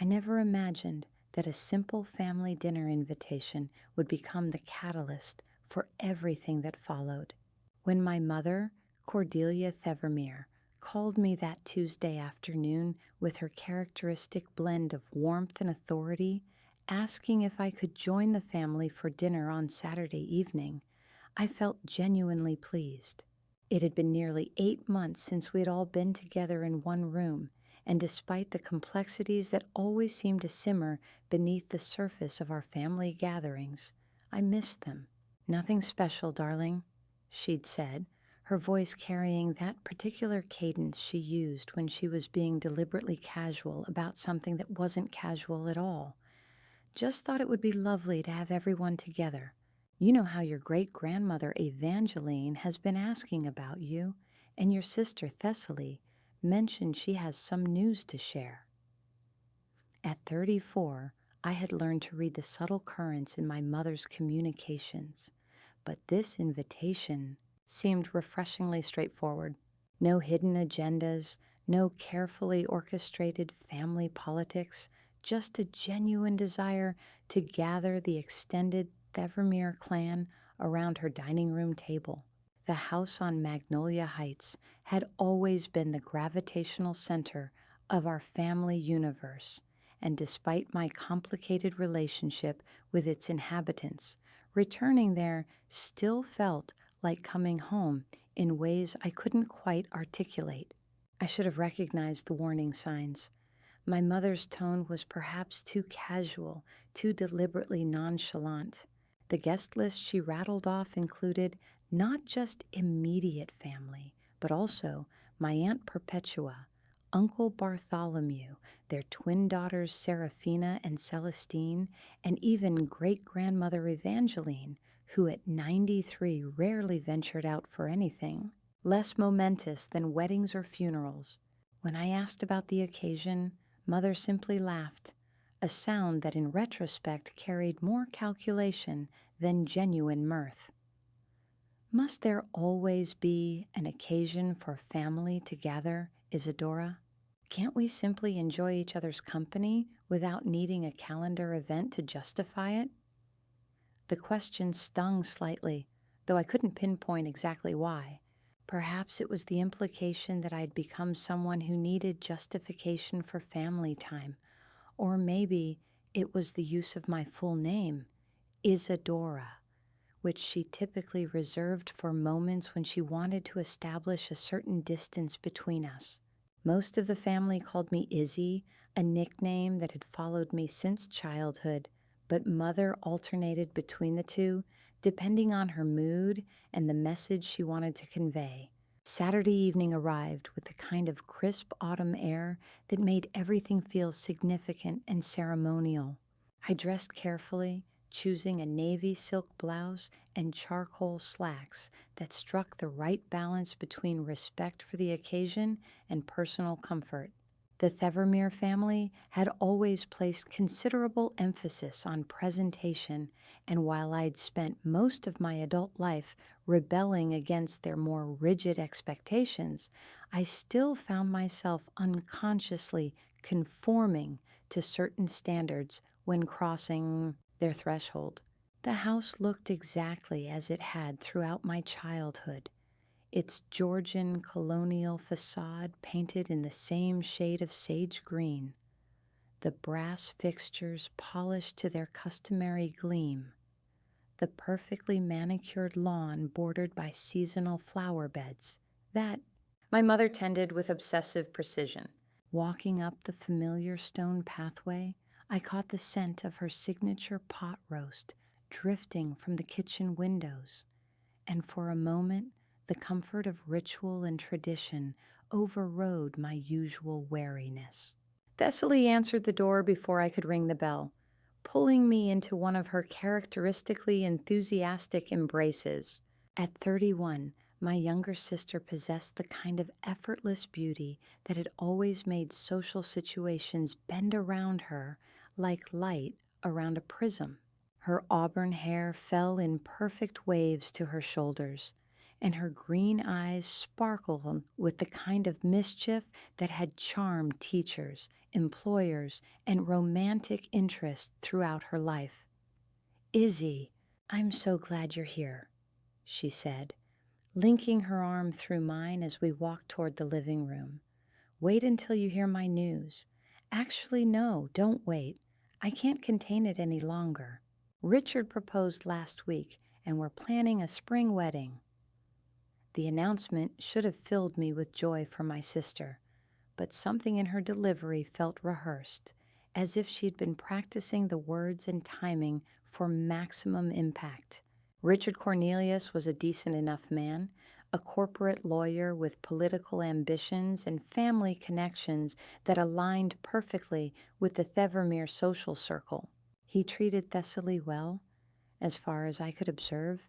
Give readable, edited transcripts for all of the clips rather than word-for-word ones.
I never imagined that a simple family dinner invitation would become the catalyst for everything that followed. When my mother, Cordelia Thevermere, called me that Tuesday afternoon with her characteristic blend of warmth and authority, asking if I could join the family for dinner on Saturday evening, I felt genuinely pleased. It had been nearly 8 months since we had all been together in one room, and despite the complexities that always seemed to simmer beneath the surface of our family gatherings, I missed them. "Nothing special, darling," she'd said, her voice carrying that particular cadence she used when she was being deliberately casual about something that wasn't casual at all. "Just thought it would be lovely to have everyone together. You know how your great-grandmother Evangeline has been asking about you, and your sister Thessaly mentioned she has some news to share." At 34, I had learned to read the subtle currents in my mother's communications, but this invitation seemed refreshingly straightforward. No hidden agendas, no carefully orchestrated family politics, just a genuine desire to gather the extended Thevermere clan around her dining room table. The house on Magnolia Heights had always been the gravitational center of our family universe, and despite my complicated relationship with its inhabitants, returning there still felt like coming home in ways I couldn't quite articulate. I should have recognized the warning signs. My mother's tone was perhaps too casual, too deliberately nonchalant. The guest list she rattled off included not just immediate family, but also my Aunt Perpetua, Uncle Bartholomew, their twin daughters Seraphina and Celestine, and even great-grandmother Evangeline, who at 93 rarely ventured out for anything less momentous than weddings or funerals. When I asked about the occasion, Mother simply laughed, a sound that in retrospect carried more calculation than genuine mirth. "Must there always be an occasion for family to gather, Isadora? Can't we simply enjoy each other's company without needing a calendar event to justify it?" The question stung slightly, though I couldn't pinpoint exactly why. Perhaps it was the implication that I had become someone who needed justification for family time, or maybe it was the use of my full name, Isadora, which she typically reserved for moments when she wanted to establish a certain distance between us. Most of the family called me Izzy, a nickname that had followed me since childhood, but Mother alternated between the two, depending on her mood and the message she wanted to convey. Saturday evening arrived with the kind of crisp autumn air that made everything feel significant and ceremonial. I dressed carefully, choosing a navy silk blouse and charcoal slacks that struck the right balance between respect for the occasion and personal comfort. The Thevermere family had always placed considerable emphasis on presentation, and while I'd spent most of my adult life rebelling against their more rigid expectations, I still found myself unconsciously conforming to certain standards when crossing their threshold. The house looked exactly as it had throughout my childhood, its Georgian colonial facade painted in the same shade of sage green, the brass fixtures polished to their customary gleam, the perfectly manicured lawn bordered by seasonal flower beds that my mother tended with obsessive precision. Walking up the familiar stone pathway, I caught the scent of her signature pot roast drifting from the kitchen windows, and for a moment the comfort of ritual and tradition overrode my usual wariness. Thessaly answered the door before I could ring the bell, pulling me into one of her characteristically enthusiastic embraces. At 31, my younger sister possessed the kind of effortless beauty that had always made social situations bend around her like light around a prism. Her auburn hair fell in perfect waves to her shoulders, and her green eyes sparkled with the kind of mischief that had charmed teachers, employers, and romantic interests throughout her life. "Izzy, I'm so glad you're here," she said, linking her arm through mine as we walked toward the living room. "Wait until you hear my news. Actually, no, don't wait. I can't contain it any longer. Richard proposed last week, and we're planning a spring wedding." The announcement should have filled me with joy for my sister, but something in her delivery felt rehearsed, as if she'd been practicing the words and timing for maximum impact. Richard Cornelius was a decent enough man, a corporate lawyer with political ambitions and family connections that aligned perfectly with the Thevermere social circle. He treated Thessaly well, as far as I could observe,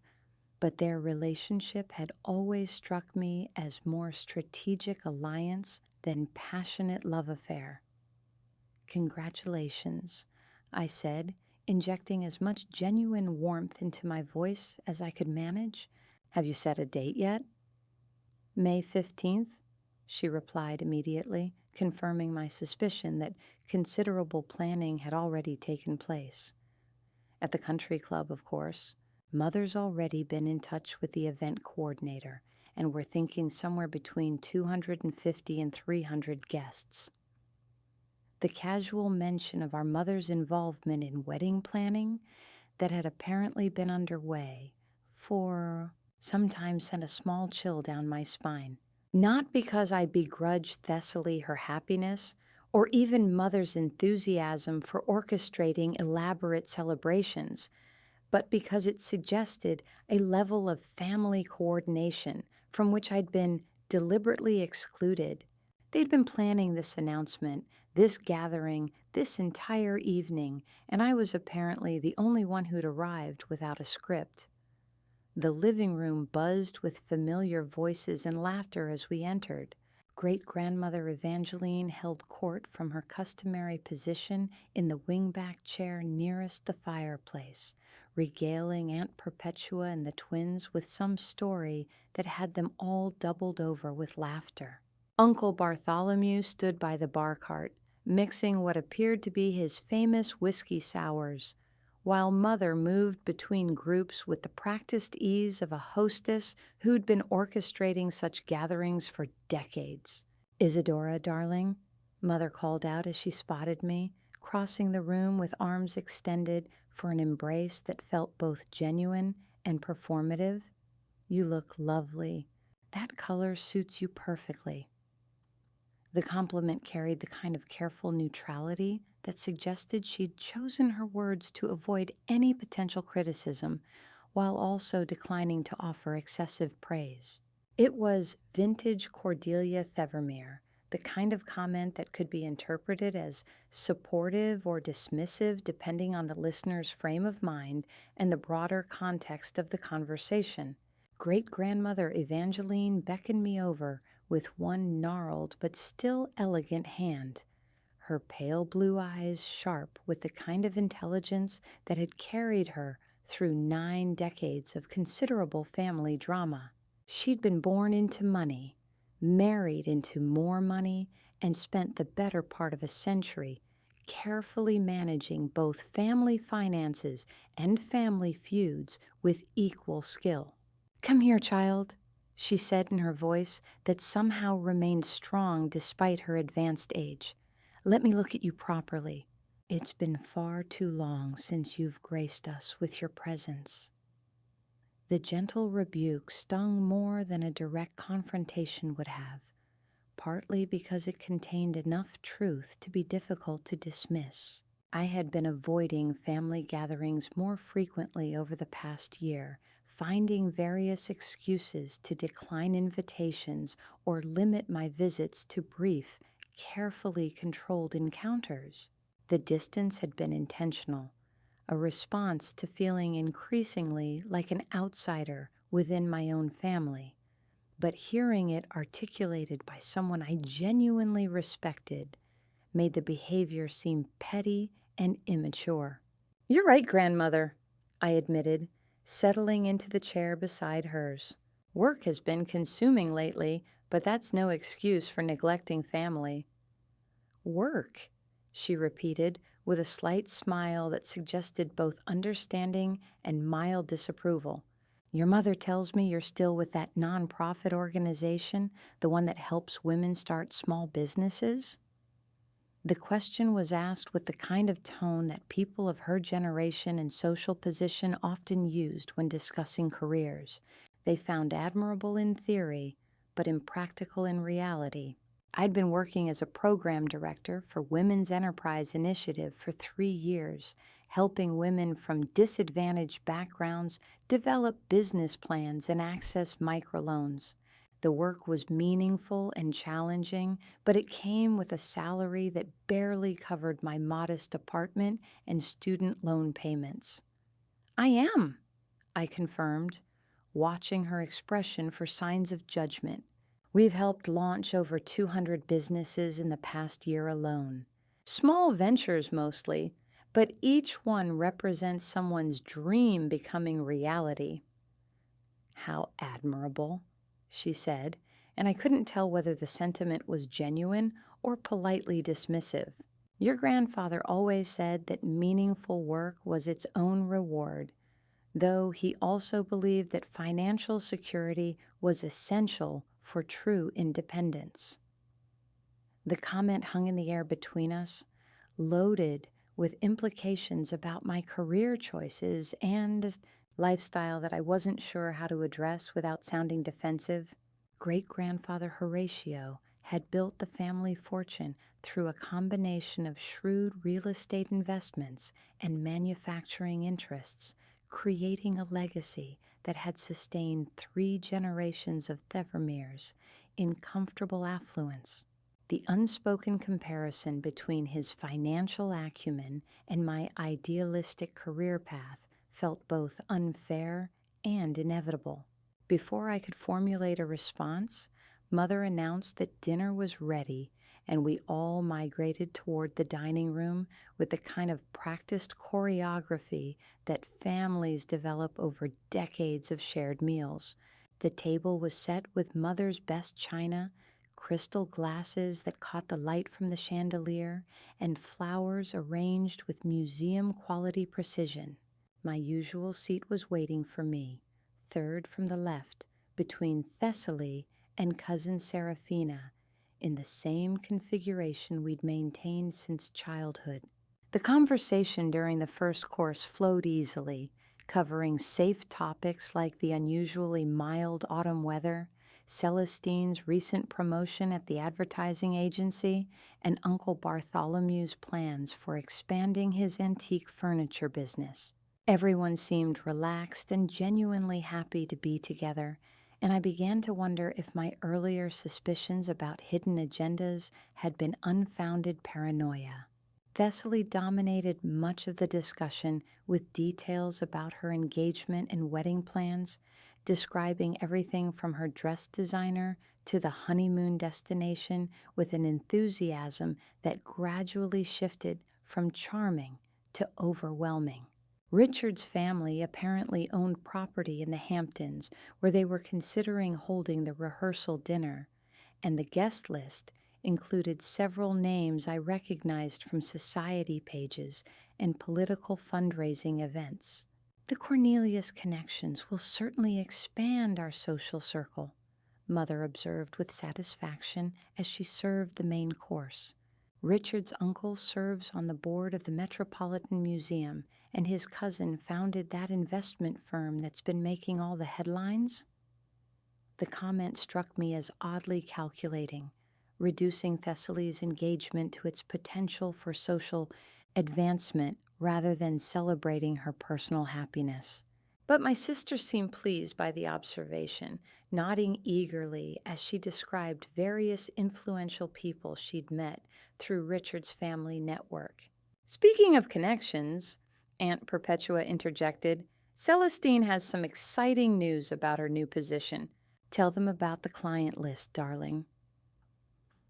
but their relationship had always struck me as more strategic alliance than passionate love affair. "Congratulations," I said, injecting as much genuine warmth into my voice as I could manage. "Have you set a date yet?" "May 15th, she replied immediately, confirming my suspicion that considerable planning had already taken place. At the country club, of course. Mother's already been in touch with the event coordinator, and we're thinking somewhere between 250 and 300 guests. The casual mention of our mother's involvement in wedding planning that had apparently been underway for some time sent a small chill down my spine. Not because I begrudged Thessaly her happiness, or even Mother's enthusiasm for orchestrating elaborate celebrations, but because it suggested a level of family coordination from which I'd been deliberately excluded. They'd been planning this announcement, this gathering, this entire evening, and I was apparently the only one who'd arrived without a script. The living room buzzed with familiar voices and laughter as we entered. Great-grandmother Evangeline held court from her customary position in the wingback chair nearest the fireplace, regaling Aunt Perpetua and the twins with some story that had them all doubled over with laughter. Uncle Bartholomew stood by the bar cart, mixing what appeared to be his famous whiskey sours, while Mother moved between groups with the practiced ease of a hostess who'd been orchestrating such gatherings for decades. "Isadora, darling," Mother called out as she spotted me, crossing the room with arms extended for an embrace that felt both genuine and performative. "You look lovely. That color suits you perfectly." The compliment carried the kind of careful neutrality that suggested she'd chosen her words to avoid any potential criticism, while also declining to offer excessive praise. It was vintage Cordelia Thevermere, the kind of comment that could be interpreted as supportive or dismissive depending on the listener's frame of mind and the broader context of the conversation. Great-grandmother Evangeline beckoned me over with one gnarled but still elegant hand, her pale blue eyes sharp with the kind of intelligence that had carried her through 9 decades of considerable family drama. She'd been born into money, married into more money, and spent the better part of a century carefully managing both family finances and family feuds with equal skill. "Come here, child," she said in her voice that somehow remained strong despite her advanced age. "Let me look at you properly. It's been far too long since you've graced us with your presence." The gentle rebuke stung more than a direct confrontation would have, partly because it contained enough truth to be difficult to dismiss. I had been avoiding family gatherings more frequently over the past year, finding various excuses to decline invitations or limit my visits to brief, carefully controlled encounters. The distance had been intentional, a response to feeling increasingly like an outsider within my own family. But hearing it articulated by someone I genuinely respected made the behavior seem petty and immature. "You're right, grandmother," I admitted, settling into the chair beside hers. Work has been consuming lately, but that's no excuse for neglecting family. Work, she repeated with a slight smile that suggested both understanding and mild disapproval. Your mother tells me you're still with that nonprofit organization, the one that helps women start small businesses? The question was asked with the kind of tone that people of her generation and social position often used when discussing careers. They found admirable in theory, but impractical in reality. I'd been working as a program director for Women's Enterprise Initiative for 3 years, helping women from disadvantaged backgrounds develop business plans and access microloans. The work was meaningful and challenging, but it came with a salary that barely covered my modest apartment and student loan payments. I am, I confirmed, watching her expression for signs of judgment. We've helped launch over 200 businesses in the past year alone. Small ventures mostly, but each one represents someone's dream becoming reality. How admirable, she said, and I couldn't tell whether the sentiment was genuine or politely dismissive. Your grandfather always said that meaningful work was its own reward, though he also believed that financial security was essential for true independence. The comment hung in the air between us, loaded with implications about my career choices and lifestyle that I wasn't sure how to address without sounding defensive. Great-grandfather Horatio had built the family fortune through a combination of shrewd real estate investments and manufacturing interests, creating a legacy that had sustained 3 generations of Thevermeers in comfortable affluence. The unspoken comparison between his financial acumen and my idealistic career path felt both unfair and inevitable. Before I could formulate a response, Mother announced that dinner was ready, and we all migrated toward the dining room with the kind of practiced choreography that families develop over decades of shared meals. The table was set with Mother's best china, crystal glasses that caught the light from the chandelier, and flowers arranged with museum-quality precision. My usual seat was waiting for me, third from the left, between Thessaly and Cousin Seraphina, in the same configuration we'd maintained since childhood. The conversation during the first course flowed easily, covering safe topics like the unusually mild autumn weather, Celestine's recent promotion at the advertising agency, and Uncle Bartholomew's plans for expanding his antique furniture business. Everyone seemed relaxed and genuinely happy to be together, and I began to wonder if my earlier suspicions about hidden agendas had been unfounded paranoia. Thessaly dominated much of the discussion with details about her engagement and wedding plans, describing everything from her dress designer to the honeymoon destination with an enthusiasm that gradually shifted from charming to overwhelming. Richard's family apparently owned property in the Hamptons, where they were considering holding the rehearsal dinner, and the guest list included several names I recognized from society pages and political fundraising events. The Cornelius connections will certainly expand our social circle, Mother observed with satisfaction as she served the main course. Richard's uncle serves on the board of the Metropolitan Museum, and his cousin founded that investment firm that's been making all the headlines. The comment struck me as oddly calculating, reducing Thessaly's engagement to its potential for social advancement rather than celebrating her personal happiness. But my sister seemed pleased by the observation, nodding eagerly as she described various influential people she'd met through Richard's family network. Speaking of connections, Aunt Perpetua interjected, Celestine has some exciting news about her new position. Tell them about the client list, darling.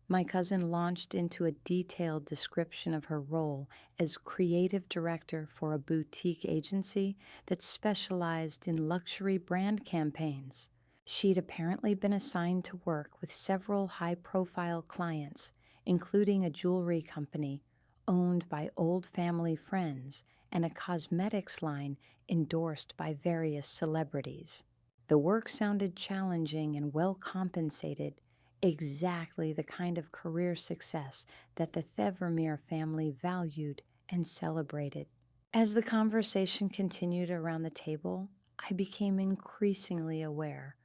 My cousin launched into a detailed description of her role as creative director for a boutique agency that specialized in luxury brand campaigns. She'd apparently been assigned to work with several high-profile clients, including a jewelry company owned by old family friends and a cosmetics line endorsed by various celebrities. The work sounded challenging and well compensated, exactly the kind of career success that the Thevermeer family valued and celebrated. As the conversation continued around the table, I became increasingly aware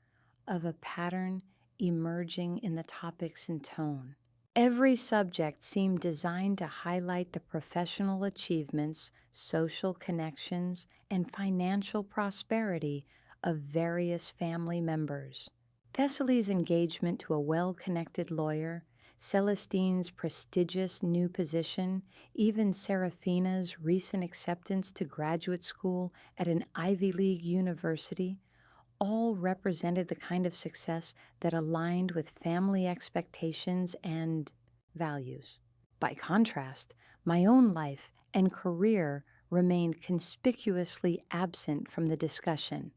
of a pattern emerging in the topics and tone. Every subject seemed designed to highlight the professional achievements, social connections, and financial prosperity of various family members. Thessaly's engagement to a well-connected lawyer, Celestine's prestigious new position, even Seraphina's recent acceptance to graduate school at an Ivy League university, all represented the kind of success that aligned with family expectations and values. By contrast, my own life and career remained conspicuously absent from the discussion.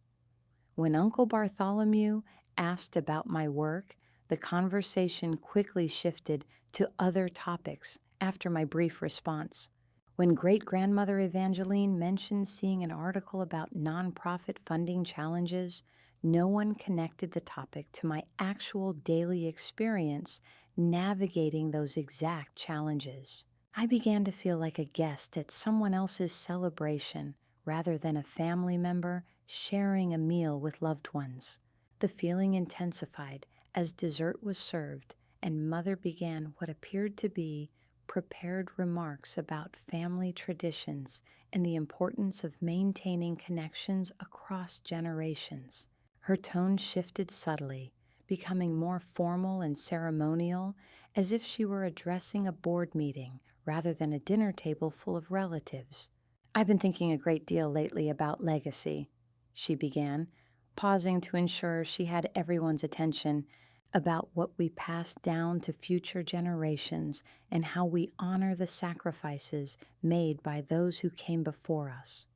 When Uncle Bartholomew asked about my work, the conversation quickly shifted to other topics after my brief response. When great-grandmother Evangeline mentioned seeing an article about nonprofit funding challenges, no one connected the topic to my actual daily experience navigating those exact challenges. I began to feel like a guest at someone else's celebration rather than a family member sharing a meal with loved ones. The feeling intensified as dessert was served and Mother began what appeared to be prepared remarks about family traditions and the importance of maintaining connections across generations. Her tone shifted subtly, becoming more formal and ceremonial, as if she were addressing a board meeting rather than a dinner table full of relatives. "I've been thinking a great deal lately about legacy," she began, pausing to ensure she had everyone's attention, "about what we pass down to future generations and how we honor the sacrifices made by those who came before us."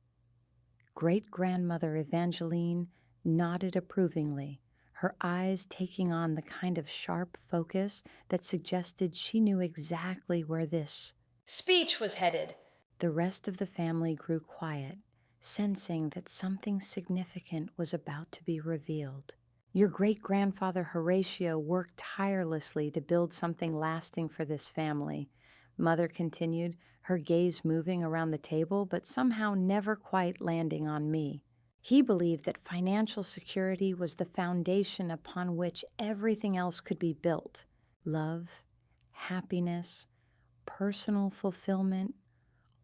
Great-grandmother Evangeline nodded approvingly, her eyes taking on the kind of sharp focus that suggested she knew exactly where this speech was headed. The rest of the family grew quiet, sensing that something significant was about to be revealed. "Your great-grandfather Horatio worked tirelessly to build something lasting for this family," Mother continued, her gaze moving around the table but somehow never quite landing on me. "He believed that financial security was the foundation upon which everything else could be built. Love, happiness, personal fulfillment,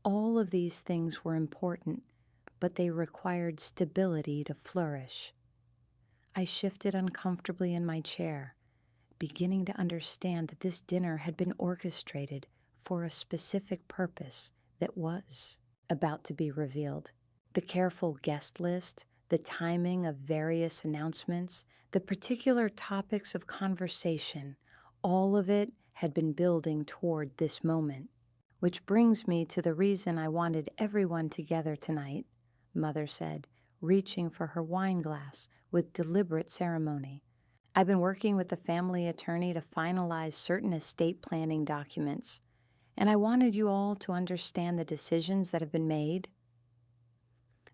all of these things were important, but they required stability to flourish." I shifted uncomfortably in my chair, beginning to understand that this dinner had been orchestrated for a specific purpose that was about to be revealed. The careful guest list, the timing of various announcements, the particular topics of conversation, all of it had been building toward this moment. "Which brings me to the reason I wanted everyone together tonight," Mother said, reaching for her wine glass with deliberate ceremony. "I've been working with the family attorney to finalize certain estate planning documents, and I wanted you all to understand the decisions that have been made."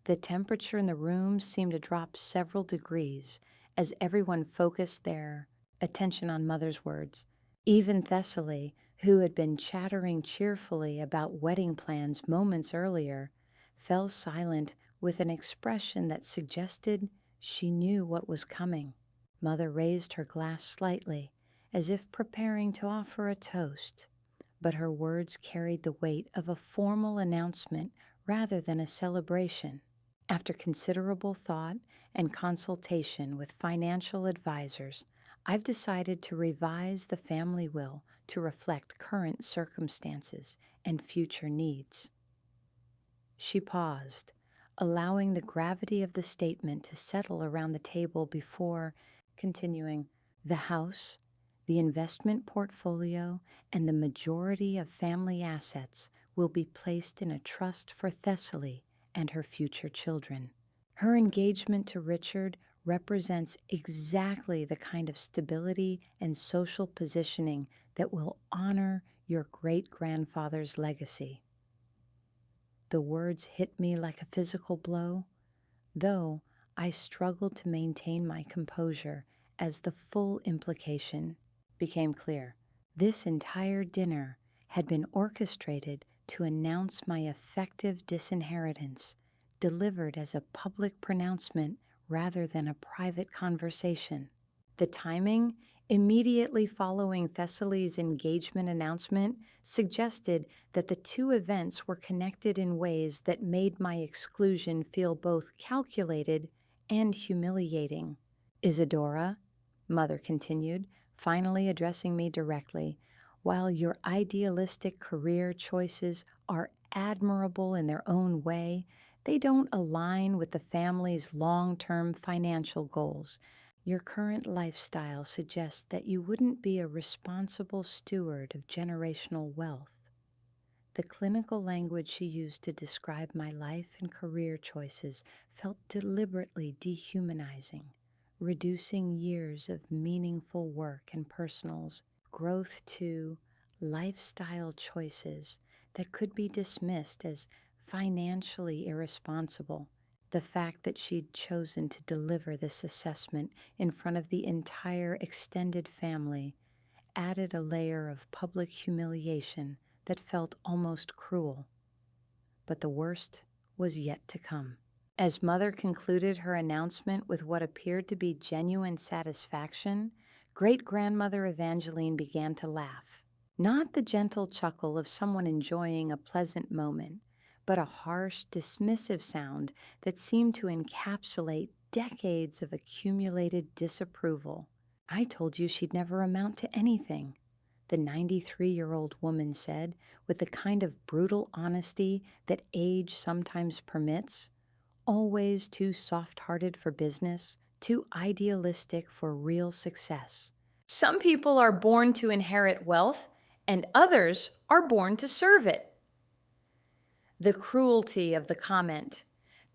The temperature in the room seemed to drop several degrees as everyone focused their attention on Mother's words. Even Thessaly, who had been chattering cheerfully about wedding plans moments earlier, fell silent with an expression that suggested she knew what was coming. Mother raised her glass slightly, as if preparing to offer a toast, but her words carried the weight of a formal announcement rather than a celebration. "After considerable thought and consultation with financial advisors, I've decided to revise the family will to reflect current circumstances and future needs." She paused, allowing the gravity of the statement to settle around the table before continuing. "The house, the investment portfolio, and the majority of family assets will be placed in a trust for Thessaly and her future children." Her engagement to Richard represents exactly the kind of stability and social positioning that will honor your great-grandfather's legacy. The words hit me like a physical blow, though I struggled to maintain my composure as the full implication became clear. This entire dinner had been orchestrated to announce my effective disinheritance, delivered as a public pronouncement rather than a private conversation. The timing, immediately following Thessaly's engagement announcement, suggested that the two events were connected in ways that made my exclusion feel both calculated and humiliating. Isadora, Mother continued, finally addressing me directly, while your idealistic career choices are admirable in their own way, they don't align with the family's long-term financial goals. Your current lifestyle suggests that you wouldn't be a responsible steward of generational wealth. The clinical language she used to describe my life and career choices felt deliberately dehumanizing, reducing years of meaningful work and personal growth to lifestyle choices that could be dismissed as financially irresponsible. The fact that she'd chosen to deliver this assessment in front of the entire extended family added a layer of public humiliation that felt almost cruel. But the worst was yet to come. As Mother concluded her announcement with what appeared to be genuine satisfaction, great-grandmother Evangeline began to laugh. Not the gentle chuckle of someone enjoying a pleasant moment, but a harsh, dismissive sound that seemed to encapsulate decades of accumulated disapproval. I told you she'd never amount to anything, the 93-year-old woman said, with the kind of brutal honesty that age sometimes permits. Always too soft-hearted for business, too idealistic for real success. Some people are born to inherit wealth, and others are born to serve it. The cruelty of the comment,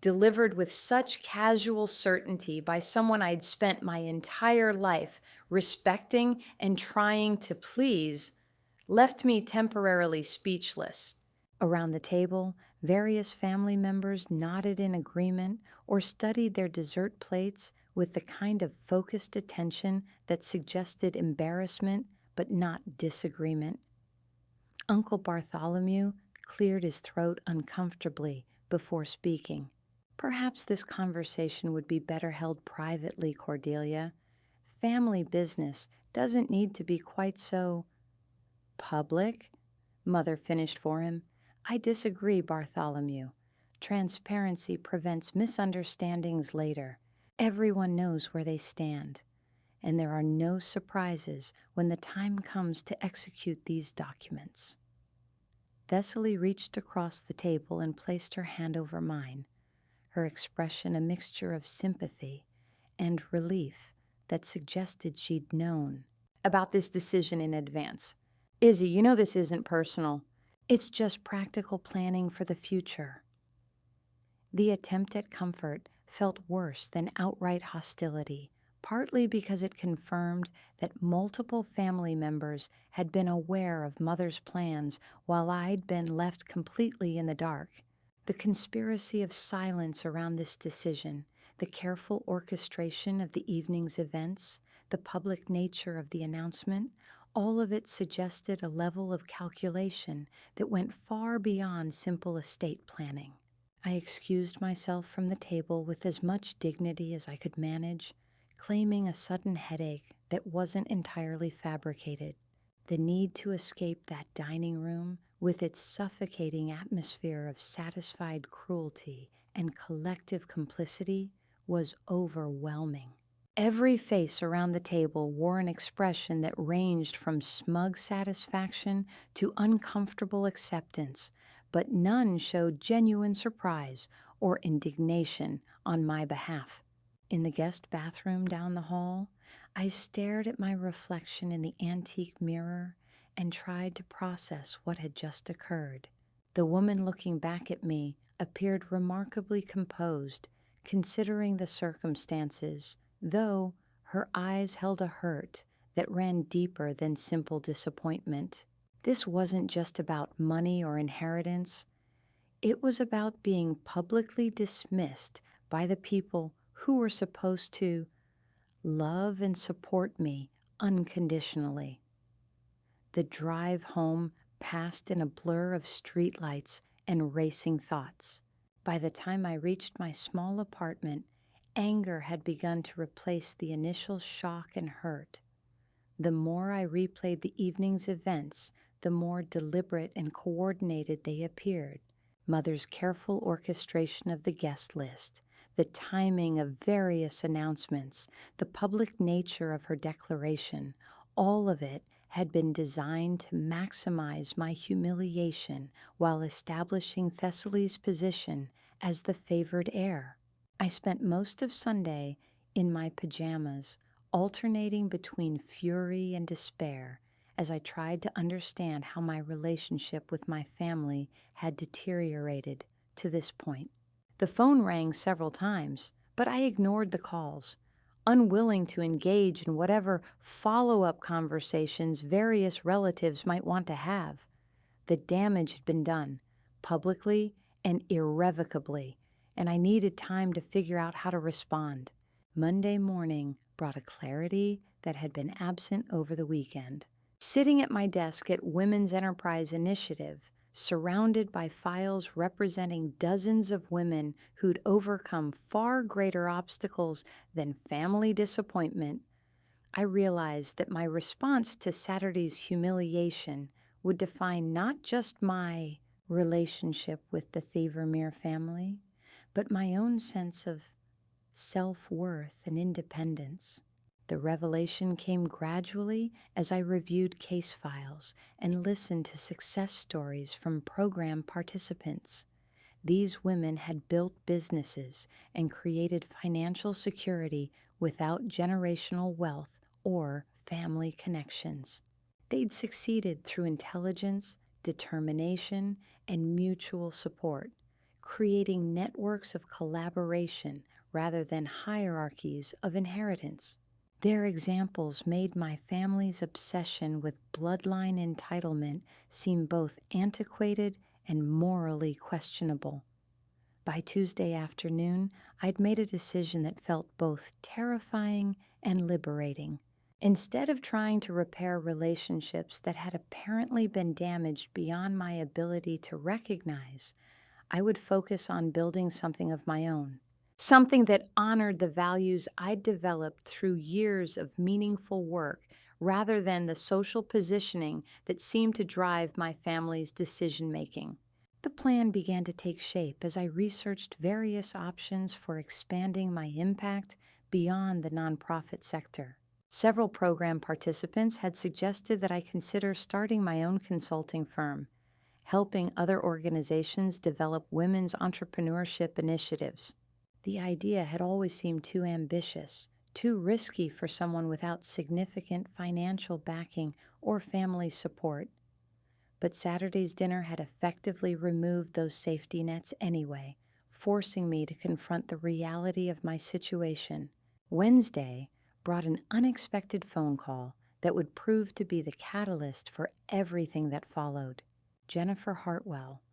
delivered with such casual certainty by someone I'd spent my entire life respecting and trying to please, left me temporarily speechless. Around the table, various family members nodded in agreement or studied their dessert plates with the kind of focused attention that suggested embarrassment but not disagreement. Uncle Bartholomew cleared his throat uncomfortably before speaking. Perhaps this conversation would be better held privately, Cordelia. Family business doesn't need to be quite so public, Mother finished for him. I disagree, Bartholomew. Transparency prevents misunderstandings later. Everyone knows where they stand, and there are no surprises when the time comes to execute these documents. Thessaly reached across the table and placed her hand over mine, her expression a mixture of sympathy and relief that suggested she'd known about this decision in advance. Izzy, you know this isn't personal. It's just practical planning for the future. The attempt at comfort felt worse than outright hostility, partly because it confirmed that multiple family members had been aware of Mother's plans while I'd been left completely in the dark. The conspiracy of silence around this decision, the careful orchestration of the evening's events, the public nature of the announcement, all of it suggested a level of calculation that went far beyond simple estate planning. I excused myself from the table with as much dignity as I could manage, claiming a sudden headache that wasn't entirely fabricated. The need to escape that dining room, with its suffocating atmosphere of satisfied cruelty and collective complicity, was overwhelming. Every face around the table wore an expression that ranged from smug satisfaction to uncomfortable acceptance, but none showed genuine surprise or indignation on my behalf. In the guest bathroom down the hall, I stared at my reflection in the antique mirror and tried to process what had just occurred. The woman looking back at me appeared remarkably composed, considering the circumstances, though her eyes held a hurt that ran deeper than simple disappointment. This wasn't just about money or inheritance. It was about being publicly dismissed by the people who were supposed to love and support me unconditionally. The drive home passed in a blur of streetlights and racing thoughts. By the time I reached my small apartment, anger had begun to replace the initial shock and hurt. The more I replayed the evening's events, the more deliberate and coordinated they appeared. Mother's careful orchestration of the guest list, the timing of various announcements, the public nature of her declaration, all of it had been designed to maximize my humiliation while establishing Thessaly's position as the favored heir. I spent most of Sunday in my pajamas, alternating between fury and despair as I tried to understand how my relationship with my family had deteriorated to this point. The phone rang several times, but I ignored the calls, unwilling to engage in whatever follow-up conversations various relatives might want to have. The damage had been done, publicly and irrevocably, and I needed time to figure out how to respond. Monday morning brought a clarity that had been absent over the weekend. Sitting at my desk at Women's Enterprise Initiative, surrounded by files representing dozens of women who'd overcome far greater obstacles than family disappointment, I realized that my response to Saturday's humiliation would define not just my relationship with the Thavermere family, but my own sense of self-worth and independence. The revelation came gradually as I reviewed case files and listened to success stories from program participants. These women had built businesses and created financial security without generational wealth or family connections. They'd succeeded through intelligence, determination, and mutual support, creating networks of collaboration rather than hierarchies of inheritance. Their examples made my family's obsession with bloodline entitlement seem both antiquated and morally questionable. By Tuesday afternoon, I'd made a decision that felt both terrifying and liberating. Instead of trying to repair relationships that had apparently been damaged beyond my ability to recognize, I would focus on building something of my own. Something that honored the values I'd developed through years of meaningful work rather than the social positioning that seemed to drive my family's decision-making. The plan began to take shape as I researched various options for expanding my impact beyond the nonprofit sector. Several program participants had suggested that I consider starting my own consulting firm, helping other organizations develop women's entrepreneurship initiatives. The idea had always seemed too ambitious, too risky for someone without significant financial backing or family support. But Saturday's dinner had effectively removed those safety nets anyway, forcing me to confront the reality of my situation. Wednesday brought an unexpected phone call that would prove to be the catalyst for everything that followed. Jennifer Hartwell,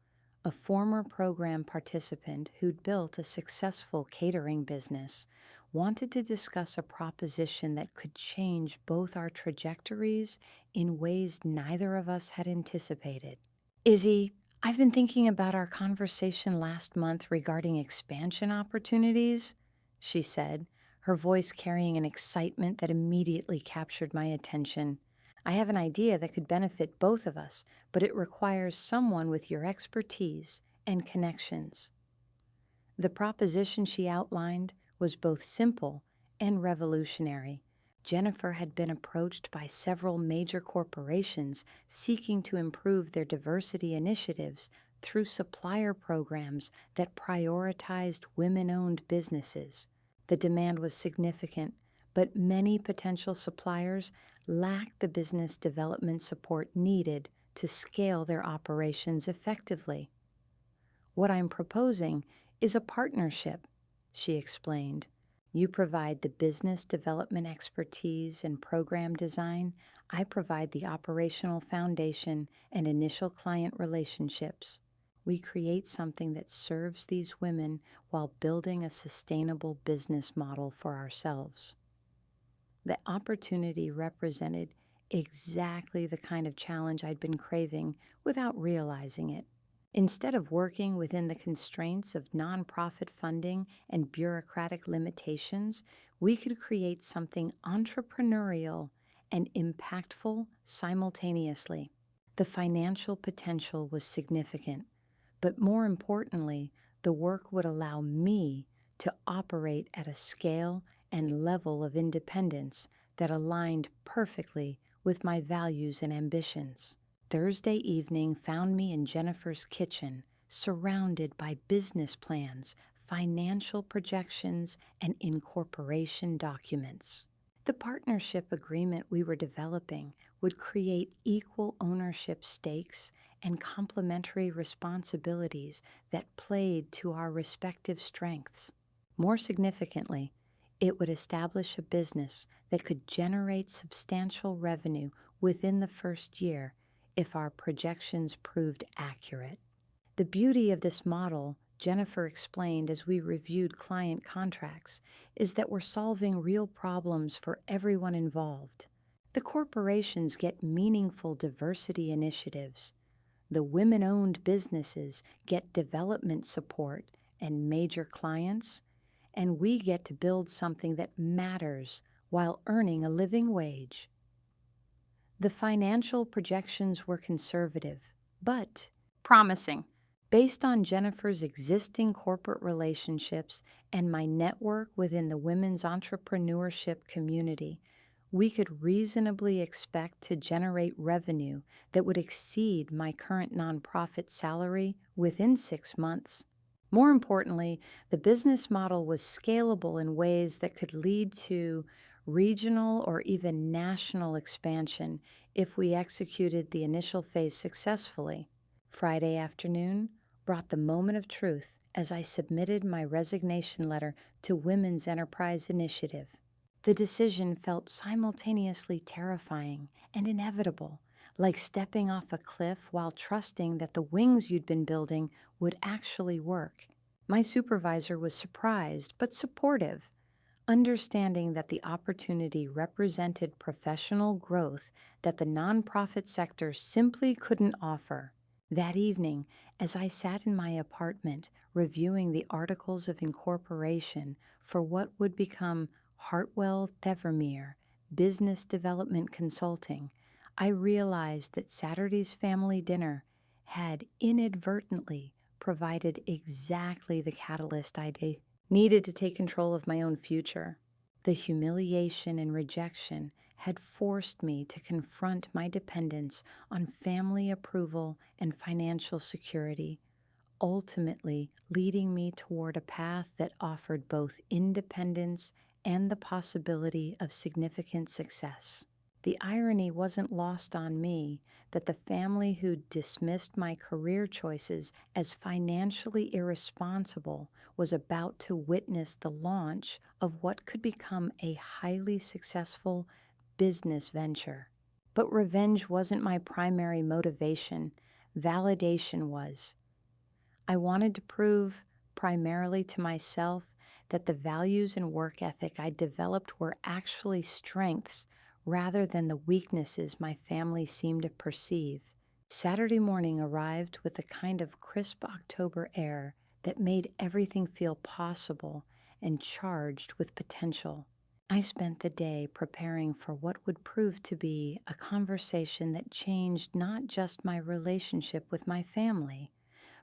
a former program participant who'd built a successful catering business, wanted to discuss a proposition that could change both our trajectories in ways neither of us had anticipated. Izzy, I've been thinking about our conversation last month regarding expansion opportunities, she said, her voice carrying an excitement that immediately captured my attention. I have an idea that could benefit both of us, but it requires someone with your expertise and connections. The proposition she outlined was both simple and revolutionary. Jennifer had been approached by several major corporations seeking to improve their diversity initiatives through supplier programs that prioritized women-owned businesses. The demand was significant, but many potential suppliers lacked the business development support needed to scale their operations effectively. What I'm proposing is a partnership, she explained. You provide the business development expertise and program design. I provide the operational foundation and initial client relationships. We create something that serves these women while building a sustainable business model for ourselves. The opportunity represented exactly the kind of challenge I'd been craving without realizing it. Instead of working within the constraints of nonprofit funding and bureaucratic limitations, we could create something entrepreneurial and impactful simultaneously. The financial potential was significant, but more importantly, the work would allow me to operate at a scale and level of independence that aligned perfectly with my values and ambitions. Thursday evening found me in Jennifer's kitchen, surrounded by business plans, financial projections, and incorporation documents. The partnership agreement we were developing would create equal ownership stakes and complementary responsibilities that played to our respective strengths. More significantly, it would establish a business that could generate substantial revenue within the first year if our projections proved accurate. The beauty of this model, Jennifer explained as we reviewed client contracts, is that we're solving real problems for everyone involved. The corporations get meaningful diversity initiatives. The women-owned businesses get development support and major clients, and we get to build something that matters while earning a living wage. The financial projections were conservative, but promising. Based on Jennifer's existing corporate relationships and my network within the women's entrepreneurship community, we could reasonably expect to generate revenue that would exceed my current nonprofit salary within 6 months. More importantly, the business model was scalable in ways that could lead to regional or even national expansion if we executed the initial phase successfully. Friday afternoon brought the moment of truth as I submitted my resignation letter to Women's Enterprise Initiative. The decision felt simultaneously terrifying and inevitable, like stepping off a cliff while trusting that the wings you'd been building would actually work. My supervisor was surprised but supportive, understanding that the opportunity represented professional growth that the nonprofit sector simply couldn't offer. That evening, as I sat in my apartment reviewing the articles of incorporation for what would become Hartwell Thevermeer Business Development Consulting, I realized that Saturday's family dinner had inadvertently provided exactly the catalyst I needed to take control of my own future. The humiliation and rejection had forced me to confront my dependence on family approval and financial security, ultimately leading me toward a path that offered both independence and the possibility of significant success. The irony wasn't lost on me that the family who dismissed my career choices as financially irresponsible was about to witness the launch of what could become a highly successful business venture. But revenge wasn't my primary motivation. Validation was. I wanted to prove, primarily to myself, that the values and work ethic I developed were actually strengths rather than the weaknesses my family seemed to perceive. Saturday morning arrived with a kind of crisp October air that made everything feel possible and charged with potential. I spent the day preparing for what would prove to be a conversation that changed not just my relationship with my family,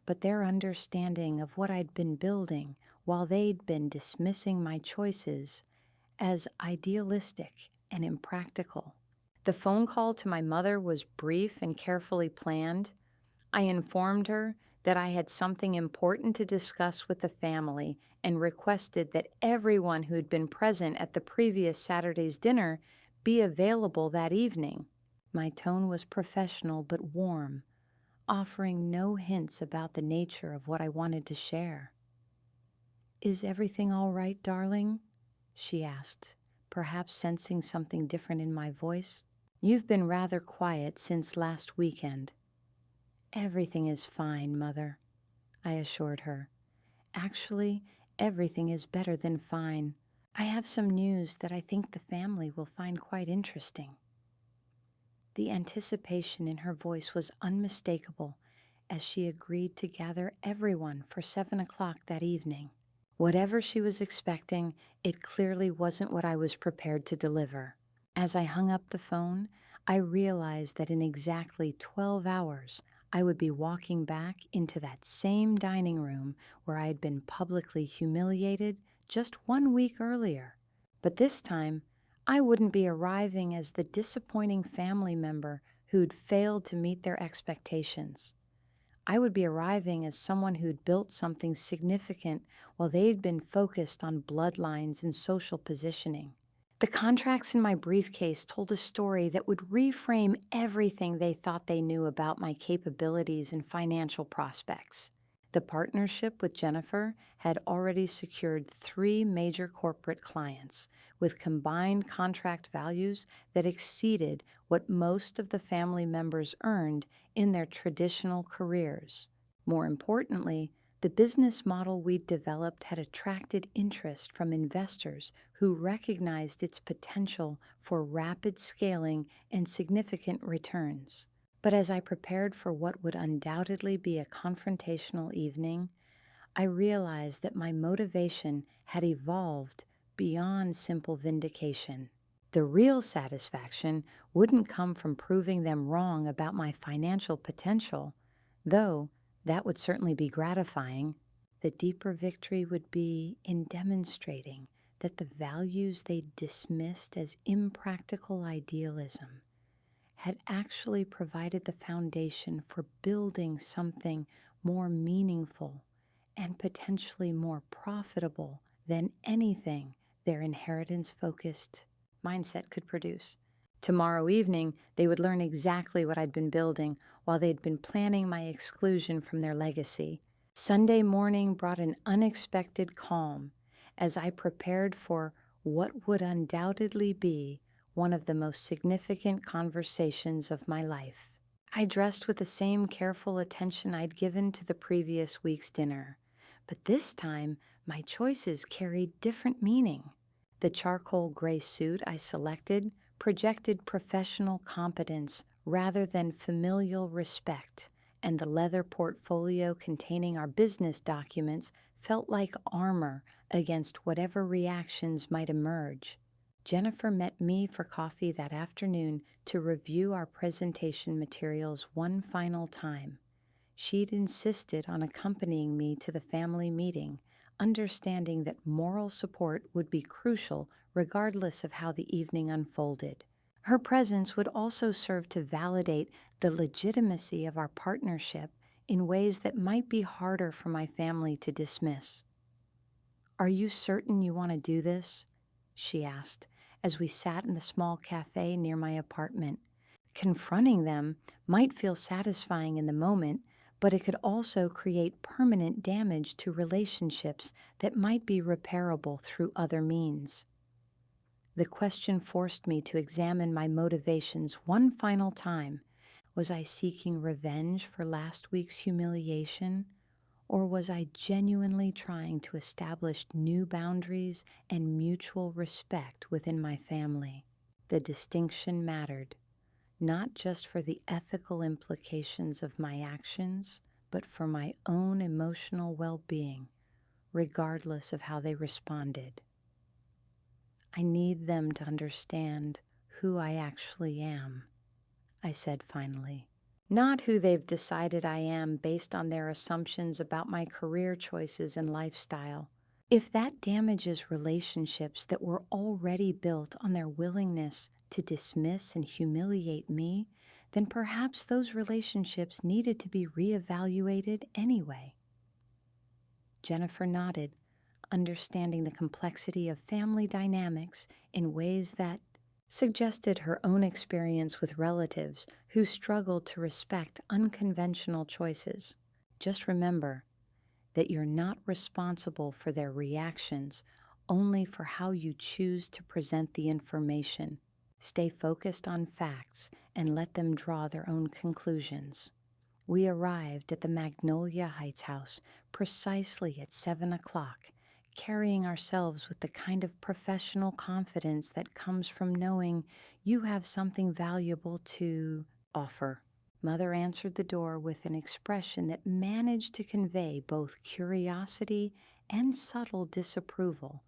but their understanding of what I'd been building while they'd been dismissing my choices as idealistic and impractical. The phone call to my mother was brief and carefully planned. I informed her that I had something important to discuss with the family and requested that everyone who'd been present at the previous Saturday's dinner be available that evening. My tone was professional but warm, offering no hints about the nature of what I wanted to share. Is everything all right, darling? She asked, perhaps sensing something different in my voice. You've been rather quiet since last weekend. Everything is fine, Mother, I assured her. Actually, everything is better than fine. I have some news that I think the family will find quite interesting. The anticipation in her voice was unmistakable as she agreed to gather everyone for 7 o'clock that evening. Whatever she was expecting, it clearly wasn't what I was prepared to deliver. As I hung up the phone, I realized that in exactly 12 hours, I would be walking back into that same dining room where I had been publicly humiliated just 1 week earlier. But this time, I wouldn't be arriving as the disappointing family member who'd failed to meet their expectations. I would be arriving as someone who'd built something significant while they'd been focused on bloodlines and social positioning. The contracts in my briefcase told a story that would reframe everything they thought they knew about my capabilities and financial prospects. The partnership with Jennifer had already secured 3 major corporate clients, with combined contract values that exceeded what most of the family members earned in their traditional careers. More importantly, the business model we'd developed had attracted interest from investors who recognized its potential for rapid scaling and significant returns. But as I prepared for what would undoubtedly be a confrontational evening, I realized that my motivation had evolved beyond simple vindication. The real satisfaction wouldn't come from proving them wrong about my financial potential, though that would certainly be gratifying. The deeper victory would be in demonstrating that the values they dismissed as impractical idealism had actually provided the foundation for building something more meaningful and potentially more profitable than anything their inheritance-focused mindset could produce. Tomorrow evening, they would learn exactly what I'd been building while they'd been planning my exclusion from their legacy. Sunday morning brought an unexpected calm as I prepared for what would undoubtedly be one of the most significant conversations of my life. I dressed with the same careful attention I'd given to the previous week's dinner, but this time my choices carried different meaning. The charcoal gray suit I selected projected professional competence rather than familial respect, and the leather portfolio containing our business documents felt like armor against whatever reactions might emerge. Jennifer met me for coffee that afternoon to review our presentation materials one final time. She'd insisted on accompanying me to the family meeting, understanding that moral support would be crucial regardless of how the evening unfolded. Her presence would also serve to validate the legitimacy of our partnership in ways that might be harder for my family to dismiss. "Are you certain you want to do this?" she asked, as we sat in the small cafe near my apartment. Confronting them might feel satisfying in the moment, but it could also create permanent damage to relationships that might be repairable through other means. The question forced me to examine my motivations one final time. Was I seeking revenge for last week's humiliation? Or was I genuinely trying to establish new boundaries and mutual respect within my family? The distinction mattered, not just for the ethical implications of my actions, but for my own emotional well-being, regardless of how they responded. "I need them to understand who I actually am," I said finally. "Not who they've decided I am based on their assumptions about my career choices and lifestyle. If that damages relationships that were already built on their willingness to dismiss and humiliate me, then perhaps those relationships needed to be reevaluated anyway." Jennifer nodded, understanding the complexity of family dynamics in ways that suggested her own experience with relatives who struggled to respect unconventional choices. "Just remember, that you're not responsible for their reactions, only for how you choose to present the information. Stay focused on facts and let them draw their own conclusions. We arrived at the Magnolia Heights house precisely at 7 o'clock, carrying ourselves with the kind of professional confidence that comes from knowing you have something valuable to offer. Mother answered the door with an expression that managed to convey both curiosity and subtle disapproval,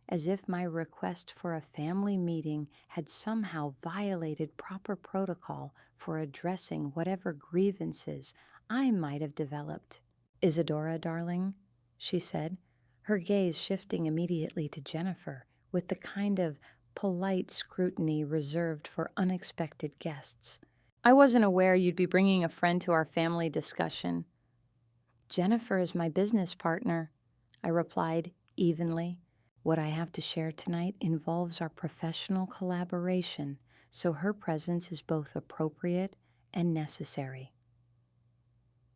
as if my request for a family meeting had somehow violated proper protocol for addressing whatever grievances I might have developed. "Isadora, darling," she said, her gaze shifting immediately to Jennifer with the kind of polite scrutiny reserved for unexpected guests. "I wasn't aware you'd be bringing a friend to our family discussion." "Jennifer is my business partner," I replied evenly. "What I have to share tonight involves our professional collaboration, so her presence is both appropriate and necessary."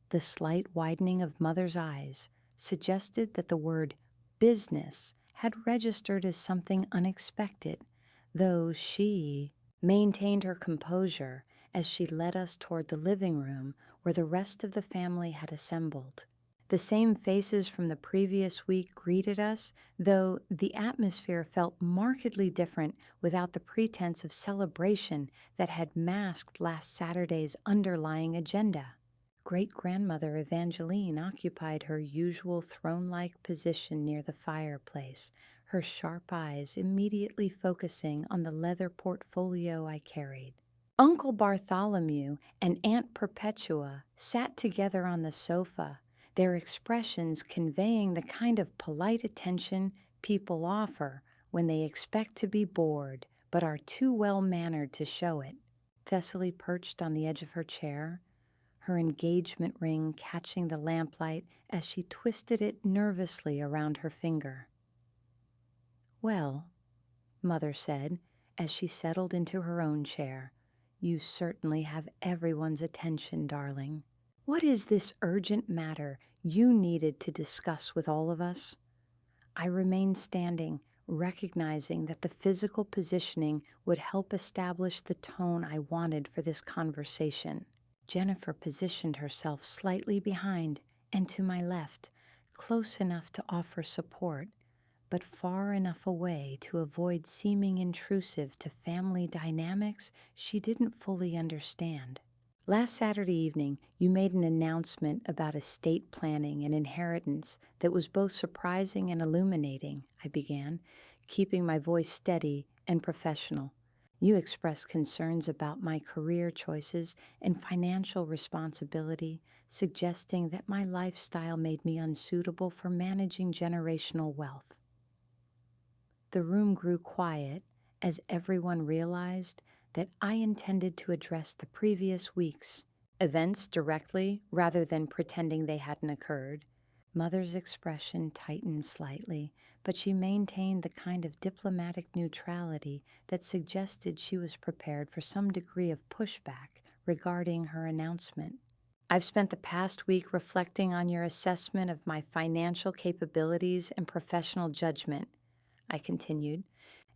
The slight widening of Mother's eyes suggested that the word business had registered as something unexpected, though she maintained her composure as she led us toward the living room where the rest of the family had assembled. The same faces from the previous week greeted us, though the atmosphere felt markedly different without the pretense of celebration that had masked last Saturday's underlying agenda. Great-grandmother Evangeline occupied her usual throne-like position near the fireplace, her sharp eyes immediately focusing on the leather portfolio I carried. Uncle Bartholomew and Aunt Perpetua sat together on the sofa, their expressions conveying the kind of polite attention people offer when they expect to be bored but are too well-mannered to show it. Thessaly perched on the edge of her chair, her engagement ring catching the lamplight as she twisted it nervously around her finger. "Well," Mother said as she settled into her own chair, "you certainly have everyone's attention, darling. What is this urgent matter you needed to discuss with all of us?" I remained standing, recognizing that the physical positioning would help establish the tone I wanted for this conversation. Jennifer positioned herself slightly behind and to my left, close enough to offer support, but far enough away to avoid seeming intrusive to family dynamics she didn't fully understand. "Last Saturday evening, you made an announcement about estate planning and inheritance that was both surprising and illuminating," I began, keeping my voice steady and professional. "You expressed concerns about my career choices and financial responsibility, suggesting that my lifestyle made me unsuitable for managing generational wealth." The room grew quiet as everyone realized that I intended to address the previous week's events directly rather than pretending they hadn't occurred. Mother's expression tightened slightly, but she maintained the kind of diplomatic neutrality that suggested she was prepared for some degree of pushback regarding her announcement. "I've spent the past week reflecting on your assessment of my financial capabilities and professional judgment," I continued,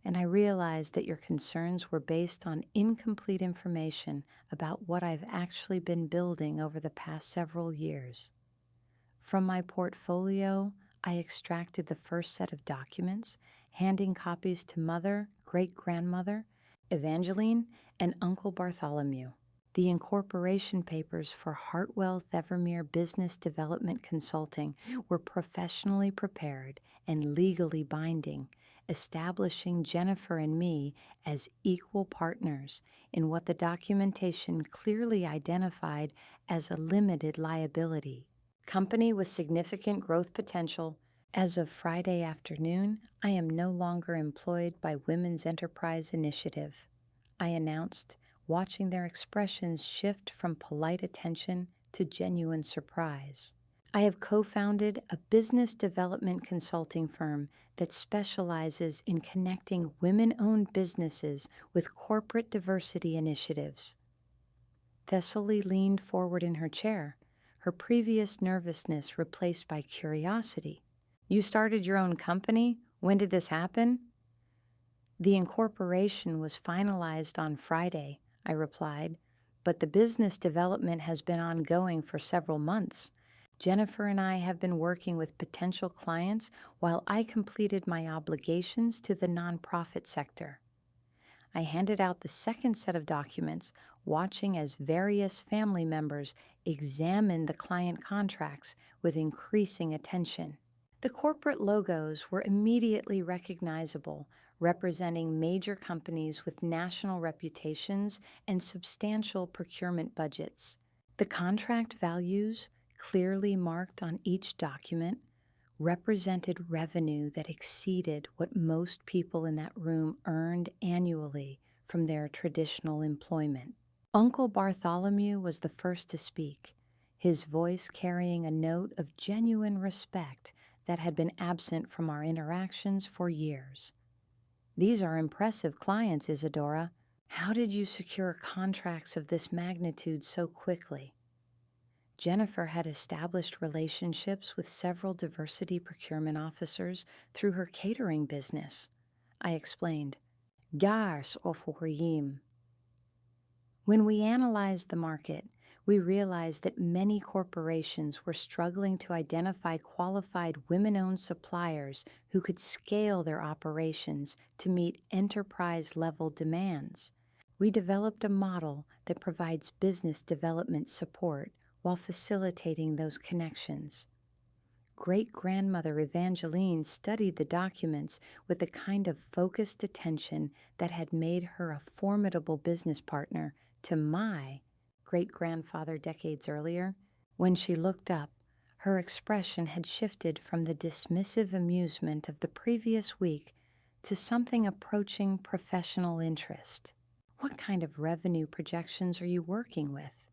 "and I realized that your concerns were based on incomplete information about what I've actually been building over the past several years. From my portfolio, I extracted the first set of documents, handing copies to Mother, Great-grandmother, Evangeline, and Uncle Bartholomew. The incorporation papers for Hartwell Thevermere Business Development Consulting were professionally prepared and legally binding, establishing Jennifer and me as equal partners in what the documentation clearly identified as a limited liability. Company with significant growth potential. As of Friday afternoon, I am no longer employed by Women's Enterprise Initiative," I announced, watching their expressions shift from polite attention to genuine surprise. "I have co-founded a business development consulting firm that specializes in connecting women-owned businesses with corporate diversity initiatives." Thessaly leaned forward in her chair, her previous nervousness replaced by curiosity. "You started your own company? When did this happen?" "The incorporation was finalized on Friday," I replied, "but the business development has been ongoing for several months. Jennifer and I have been working with potential clients while I completed my obligations to the nonprofit sector." I handed out the second set of documents, watching as various family members examined the client contracts with increasing attention. The corporate logos were immediately recognizable, representing major companies with national reputations and substantial procurement budgets. The contract values, clearly marked on each document, represented revenue that exceeded what most people in that room earned annually from their traditional employment. Uncle Bartholomew was the first to speak, his voice carrying a note of genuine respect that had been absent from our interactions for years. "These are impressive clients, Isadora. How did you secure contracts of this magnitude so quickly?" Jennifer had established relationships with several diversity procurement officers through her catering business. I explained. "Gars of Horim." When we analyzed the market, we realized that many corporations were struggling to identify qualified women-owned suppliers who could scale their operations to meet enterprise-level demands. We developed a model that provides business development support while facilitating those connections. Great-grandmother Evangeline studied the documents with the kind of focused attention that had made her a formidable business partner to my great-grandfather decades earlier. When she looked up, her expression had shifted from the dismissive amusement of the previous week to something approaching professional interest. "What kind of revenue projections are you working with?"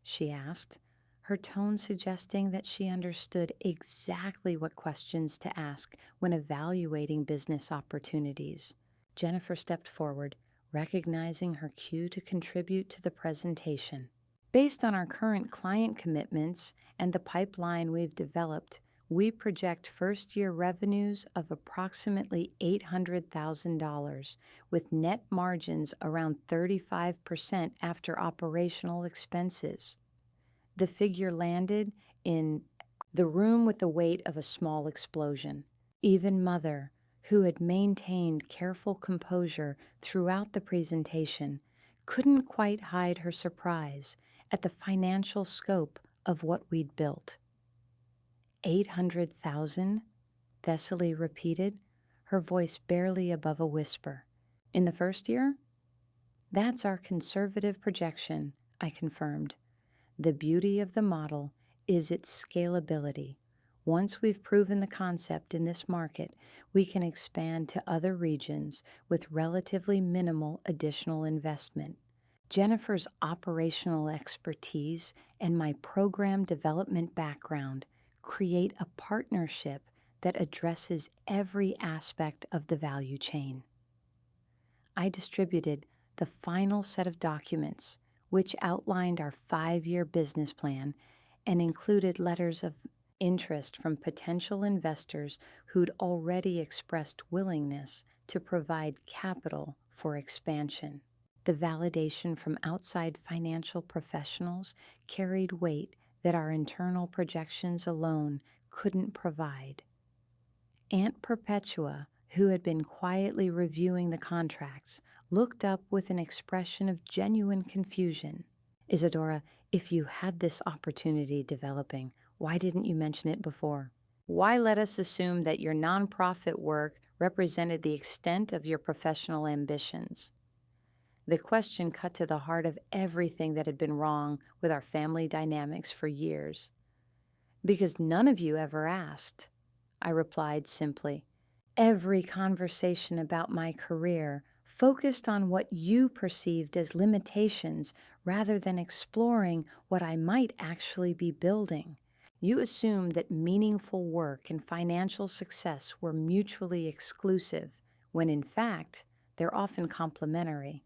she asked, her tone suggesting that she understood exactly what questions to ask when evaluating business opportunities. Jennifer stepped forward, recognizing her cue to contribute to the presentation. "Based on our current client commitments and the pipeline we've developed, we project first-year revenues of approximately $800,000, with net margins around 35% after operational expenses." The figure landed in the room with the weight of a small explosion. Even Mother, who had maintained careful composure throughout the presentation, couldn't quite hide her surprise at the financial scope of what we'd built. 800,000, Thessaly repeated, her voice barely above a whisper. "In the first year?" "That's our conservative projection," I confirmed. "The beauty of the model is its scalability. Once we've proven the concept in this market, we can expand to other regions with relatively minimal additional investment." Jennifer's operational expertise and my program development background create a partnership that addresses every aspect of the value chain. I distributed the final set of documents, which outlined our 5-year business plan and included letters of interest from potential investors who'd already expressed willingness to provide capital for expansion. The validation from outside financial professionals carried weight that our internal projections alone couldn't provide. Aunt Perpetua, who had been quietly reviewing the contracts, looked up with an expression of genuine confusion. "Isadora, if you had this opportunity developing, why didn't you mention it before? Why let us assume that your nonprofit work represented the extent of your professional ambitions?" The question cut to the heart of everything that had been wrong with our family dynamics for years. "Because none of you ever asked," I replied simply. "Every conversation about my career focused on what you perceived as limitations rather than exploring what I might actually be building. You assumed that meaningful work and financial success were mutually exclusive, when in fact, they're often complementary."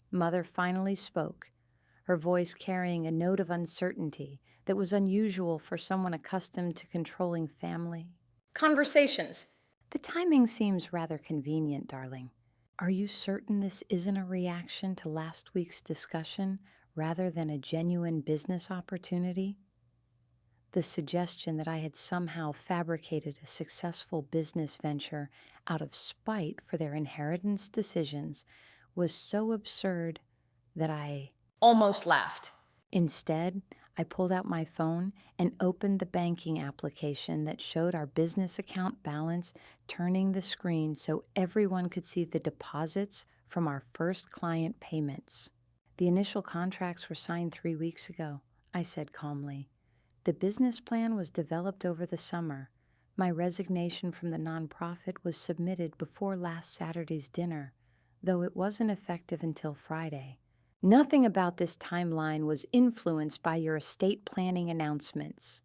Mother finally spoke, her voice carrying a note of uncertainty that was unusual for someone accustomed to controlling family conversations. The timing seems rather convenient, darling. Are you certain this isn't a reaction to last week's discussion rather than a genuine business opportunity? The suggestion that I had somehow fabricated a successful business venture out of spite for their inheritance decisions was so absurd that I almost laughed. Instead, I pulled out my phone and opened the banking application that showed our business account balance, turning the screen so everyone could see the deposits from our first client payments. The initial contracts were signed 3 weeks ago, I said calmly. The business plan was developed over the summer. My resignation from the nonprofit was submitted before last Saturday's dinner, though it wasn't effective until Friday. Nothing about this timeline was influenced by your estate planning announcements.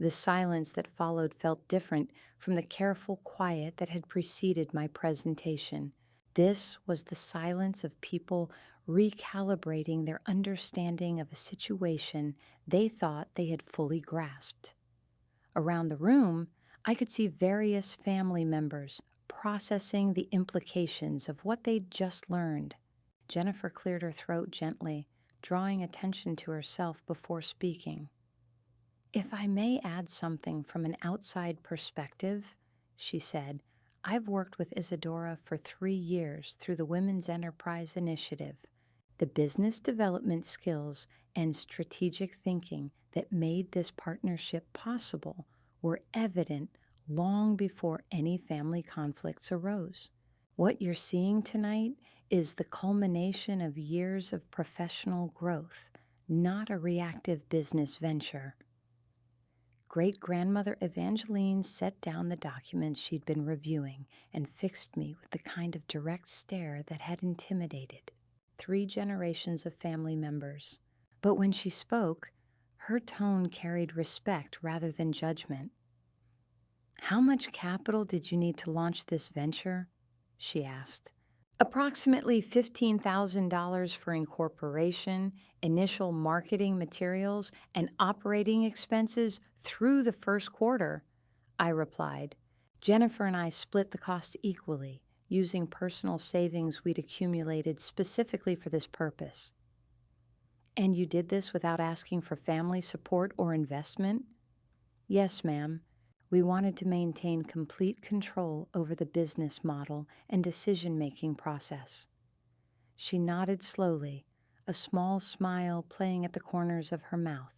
The silence that followed felt different from the careful quiet that had preceded my presentation. This was the silence of people recalibrating their understanding of a situation they thought they had fully grasped. Around the room, I could see various family members processing the implications of what they'd just learned. Jennifer cleared her throat gently, drawing attention to herself before speaking. If I may add something from an outside perspective, she said, I've worked with Isadora for 3 years through the Women's Enterprise Initiative. The business development skills and strategic thinking that made this partnership possible were evident long before any family conflicts arose. What you're seeing tonight is the culmination of years of professional growth, not a reactive business venture. Great-grandmother Evangeline set down the documents she'd been reviewing and fixed me with the kind of direct stare that had intimidated 3 generations of family members. But when she spoke, her tone carried respect rather than judgment. How much capital did you need to launch this venture? She asked. Approximately $15,000 for incorporation, initial marketing materials, and operating expenses through the first quarter, I replied. Jennifer and I split the cost equally, using personal savings we'd accumulated specifically for this purpose. And you did this without asking for family support or investment? Yes, ma'am. We wanted to maintain complete control over the business model and decision-making process. She nodded slowly, a small smile playing at the corners of her mouth.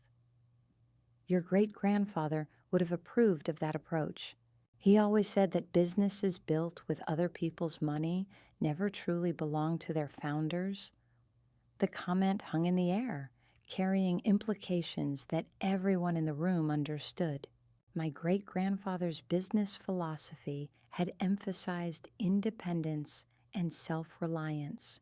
Your great-grandfather would have approved of that approach. He always said that businesses built with other people's money never truly belonged to their founders. The comment hung in the air, carrying implications that everyone in the room understood. My great-grandfather's business philosophy had emphasized independence and self-reliance,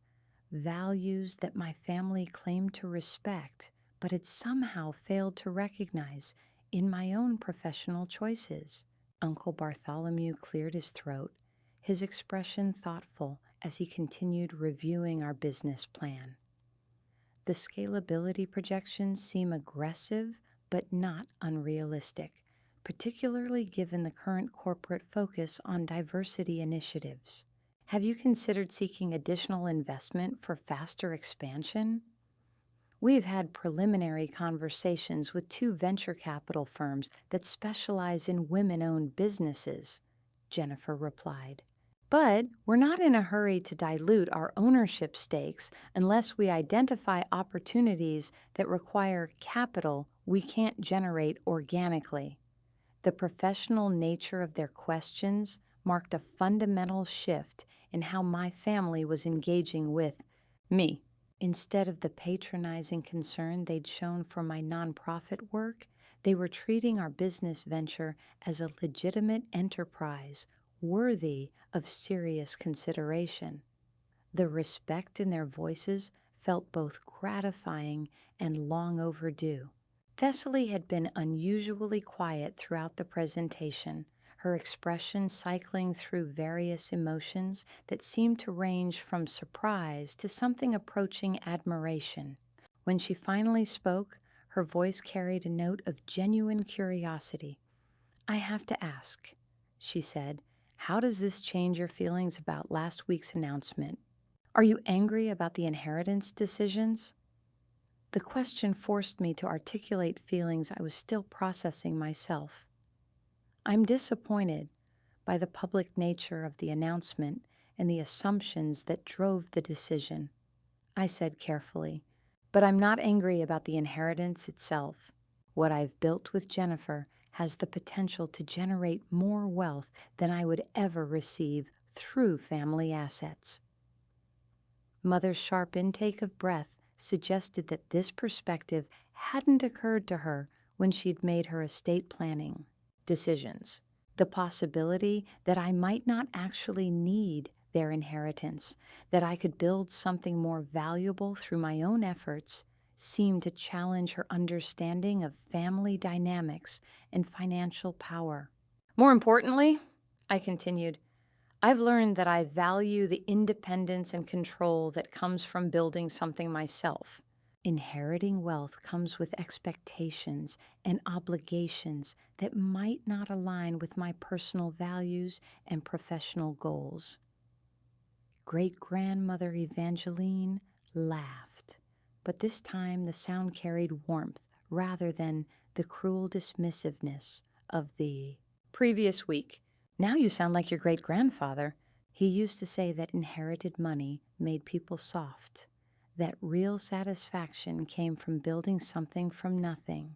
values that my family claimed to respect but had somehow failed to recognize in my own professional choices. Uncle Bartholomew cleared his throat, his expression thoughtful as he continued reviewing our business plan. The scalability projections seem aggressive but not unrealistic, particularly given the current corporate focus on diversity initiatives. Have you considered seeking additional investment for faster expansion? We've had preliminary conversations with 2 venture capital firms that specialize in women-owned businesses, Jennifer replied. But we're not in a hurry to dilute our ownership stakes unless we identify opportunities that require capital we can't generate organically. The professional nature of their questions marked a fundamental shift in how my family was engaging with me. Instead of the patronizing concern they'd shown for my nonprofit work, they were treating our business venture as a legitimate enterprise worthy of serious consideration. The respect in their voices felt both gratifying and long overdue. Thessaly had been unusually quiet throughout the presentation, her expression cycling through various emotions that seemed to range from surprise to something approaching admiration. When she finally spoke, Her voice carried a note of genuine curiosity. "I have to ask," she said, "how does this change your feelings about last week's announcement? Are you angry about the inheritance decisions?" The question forced me to articulate feelings I was still processing myself. "I'm disappointed by the public nature of the announcement and the assumptions that drove the decision," I said carefully, "but I'm not angry about the inheritance itself. What I've built with Jennifer has the potential to generate more wealth than I would ever receive through family assets." Mother's sharp intake of breath suggested that this perspective hadn't occurred to her when she'd made her estate planning decisions. The possibility that I might not actually need their inheritance, that I could build something more valuable through my own efforts, seemed to challenge her understanding of family dynamics and financial power. "More importantly," I continued, "I've learned that I value the independence and control that comes from building something myself. Inheriting wealth comes with expectations and obligations that might not align with my personal values and professional goals." Great-grandmother Evangeline laughed, but this time the sound carried warmth rather than the cruel dismissiveness of the previous week. "Now you sound like your great-grandfather. He used to say that inherited money made people soft, that real satisfaction came from building something from nothing."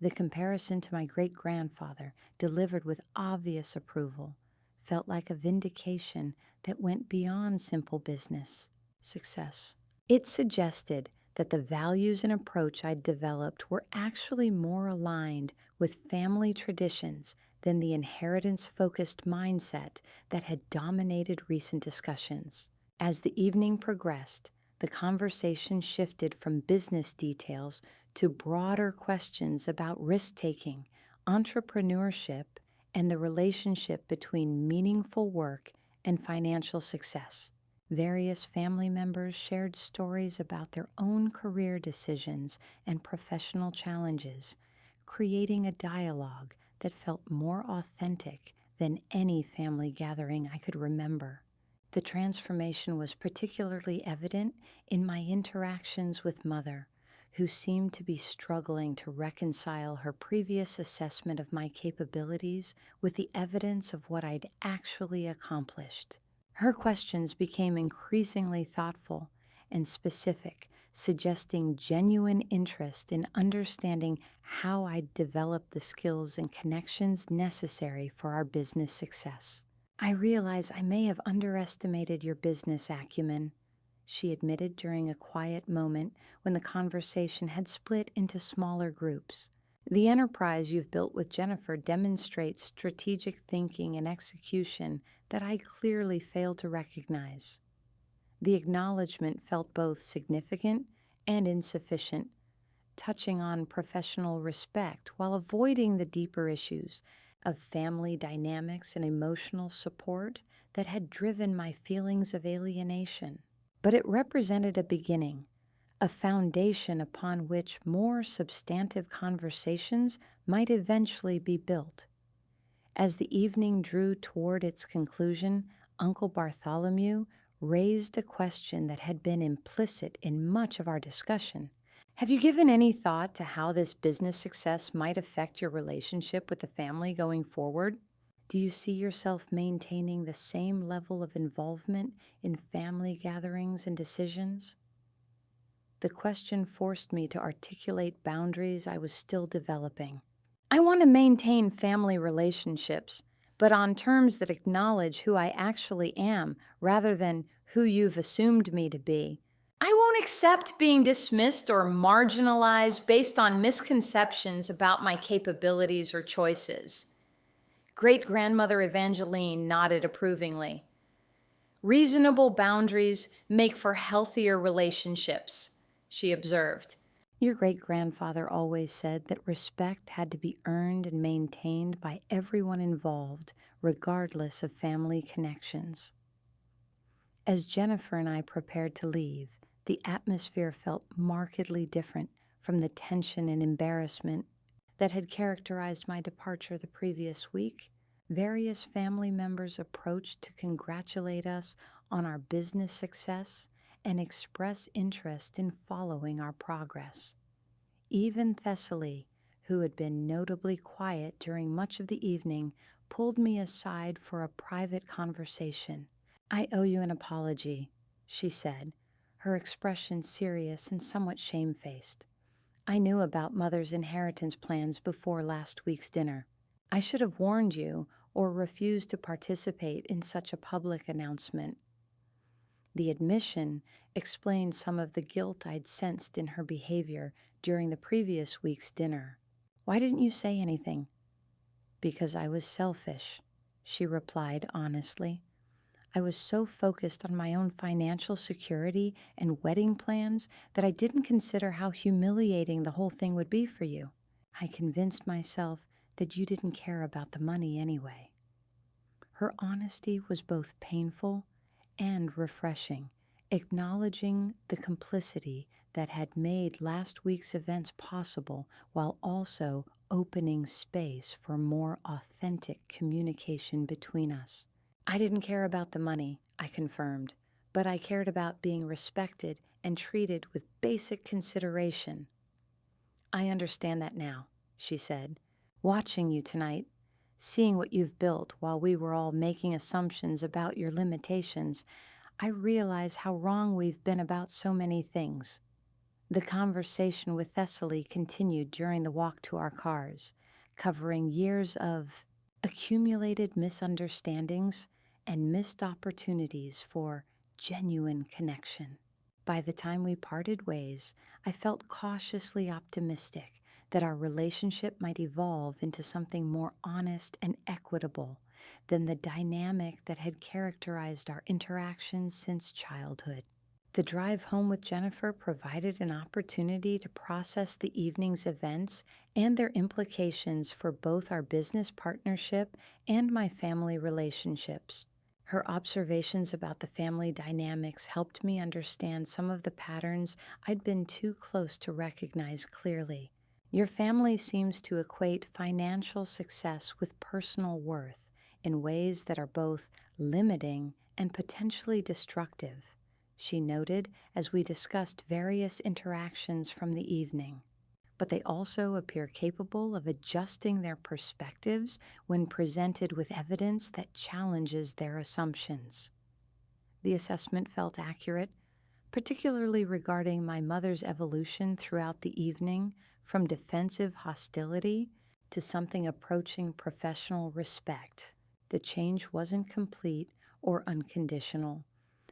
The comparison to my great-grandfather, delivered with obvious approval, felt like a vindication that went beyond simple business success. It suggested that the values and approach I'd developed were actually more aligned with family traditions than the inheritance-focused mindset that had dominated recent discussions. As the evening progressed, the conversation shifted from business details to broader questions about risk-taking, entrepreneurship, and the relationship between meaningful work and financial success. Various family members shared stories about their own career decisions and professional challenges, creating a dialogue that felt more authentic than any family gathering I could remember. The transformation was particularly evident in my interactions with Mother, who seemed to be struggling to reconcile her previous assessment of my capabilities with the evidence of what I'd actually accomplished. Her questions became increasingly thoughtful and specific, suggesting genuine interest in understanding how I'd developed the skills and connections necessary for our business success. "I realize I may have underestimated your business acumen," she admitted during a quiet moment when the conversation had split into smaller groups. "The enterprise you've built with Jennifer demonstrates strategic thinking and execution that I clearly failed to recognize." The acknowledgement felt both significant and insufficient, touching on professional respect while avoiding the deeper issues of family dynamics and emotional support that had driven my feelings of alienation. But it represented a beginning, a foundation upon which more substantive conversations might eventually be built. As the evening drew toward its conclusion, Uncle Bartholomew raised a question that had been implicit in much of our discussion. "Have you given any thought to how this business success might affect your relationship with the family going forward? Do you see yourself maintaining the same level of involvement in family gatherings and decisions?" The question forced me to articulate boundaries I was still developing. "I want to maintain family relationships, but on terms that acknowledge who I actually am rather than who you've assumed me to be. I won't accept being dismissed or marginalized based on misconceptions about my capabilities or choices." Great-grandmother Evangeline nodded approvingly. "Reasonable boundaries make for healthier relationships," she observed. "Your great-grandfather always said that respect had to be earned and maintained by everyone involved, regardless of family connections." As Jennifer and I prepared to leave, the atmosphere felt markedly different from the tension and embarrassment that had characterized my departure the previous week. Various family members approached to congratulate us on our business success and express interest in following our progress. Even Thessaly, who had been notably quiet during much of the evening, pulled me aside for a private conversation. "I owe you an apology," she said, her expression serious and somewhat shamefaced. "I knew about Mother's inheritance plans before last week's dinner. I should have warned you or refused to participate in such a public announcement." The admission explained some of the guilt I'd sensed in her behavior during the previous week's dinner. "Why didn't you say anything?" "Because I was selfish," she replied honestly. "I was so focused on my own financial security and wedding plans that I didn't consider how humiliating the whole thing would be for you. I convinced myself that you didn't care about the money anyway." Her honesty was both painful and refreshing, acknowledging the complicity that had made last week's events possible while also opening space for more authentic communication between us. "I didn't care about the money," I confirmed, "but I cared about being respected and treated with basic consideration." "I understand that now," she said. "Watching you tonight, seeing what you've built while we were all making assumptions about your limitations, I realize how wrong we've been about so many things." The conversation with Thessaly continued during the walk to our cars, covering years of accumulated misunderstandings and missed opportunities for genuine connection. By the time we parted ways, I felt cautiously optimistic that our relationship might evolve into something more honest and equitable than the dynamic that had characterized our interactions since childhood. The drive home with Jennifer provided an opportunity to process the evening's events and their implications for both our business partnership and my family relationships. Her observations about the family dynamics helped me understand some of the patterns I'd been too close to recognize clearly. "Your family seems to equate financial success with personal worth in ways that are both limiting and potentially destructive," she noted as we discussed various interactions from the evening. "But they also appear capable of adjusting their perspectives when presented with evidence that challenges their assumptions." The assessment felt accurate, particularly regarding my mother's evolution throughout the evening from defensive hostility to something approaching professional respect. The change wasn't complete or unconditional,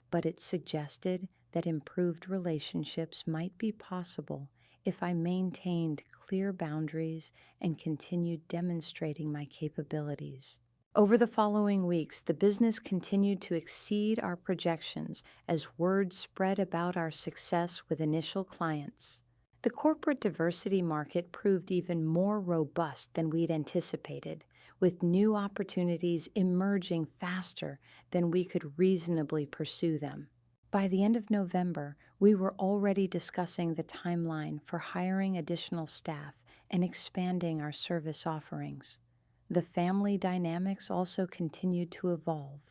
but it suggested that improved relationships might be possible if I maintained clear boundaries and continued demonstrating my capabilities. Over the following weeks, the business continued to exceed our projections as word spread about our success with initial clients. The corporate diversity market proved even more robust than we'd anticipated, with new opportunities emerging faster than we could reasonably pursue them. By the end of November, we were already discussing the timeline for hiring additional staff and expanding our service offerings. The family dynamics also continued to evolve,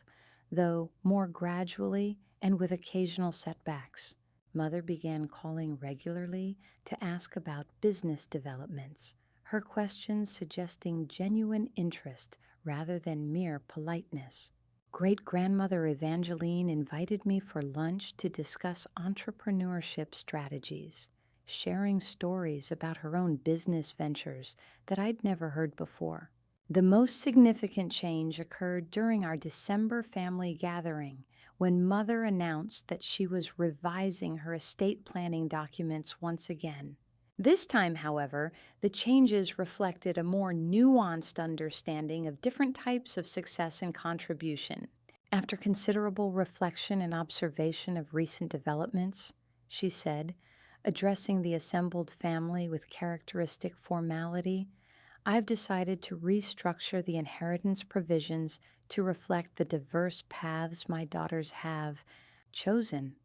though more gradually and with occasional setbacks. Mother began calling regularly to ask about business developments, her questions suggesting genuine interest rather than mere politeness. Great-grandmother Evangeline invited me for lunch to discuss entrepreneurship strategies, sharing stories about her own business ventures that I'd never heard before. The most significant change occurred during our December family gathering, when Mother announced that she was revising her estate planning documents once again. This time, however, the changes reflected a more nuanced understanding of different types of success and contribution. After considerable reflection and observation of recent developments, she said, addressing the assembled family with characteristic formality, "I've decided to restructure the inheritance provisions to reflect the diverse paths my daughters have chosen."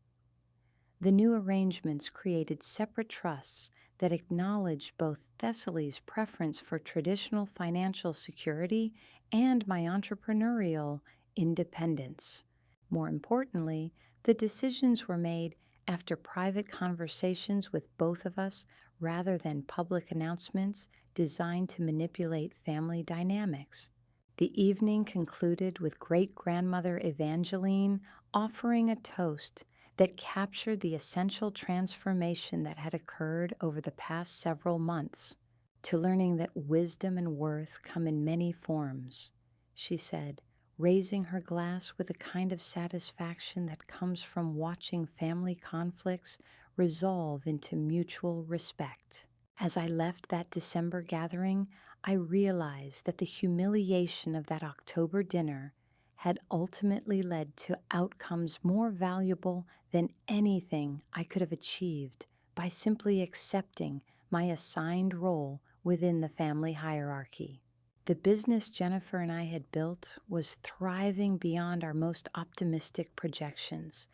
The new arrangements created separate trusts that acknowledged both Thessaly's preference for traditional financial security and my entrepreneurial independence. More importantly, the decisions were made after private conversations with both of us rather than public announcements designed to manipulate family dynamics. The evening concluded with great grandmother Evangeline offering a toast that captured the essential transformation that had occurred over the past several months. To learning that wisdom and worth come in many forms, she said, raising her glass with a kind of satisfaction that comes from watching family conflicts resolve into mutual respect. As I left that December gathering, I realized that the humiliation of that October dinner had ultimately led to outcomes more valuable than anything I could have achieved by simply accepting my assigned role within the family hierarchy. The business Jennifer and I had built was thriving beyond our most optimistic projections,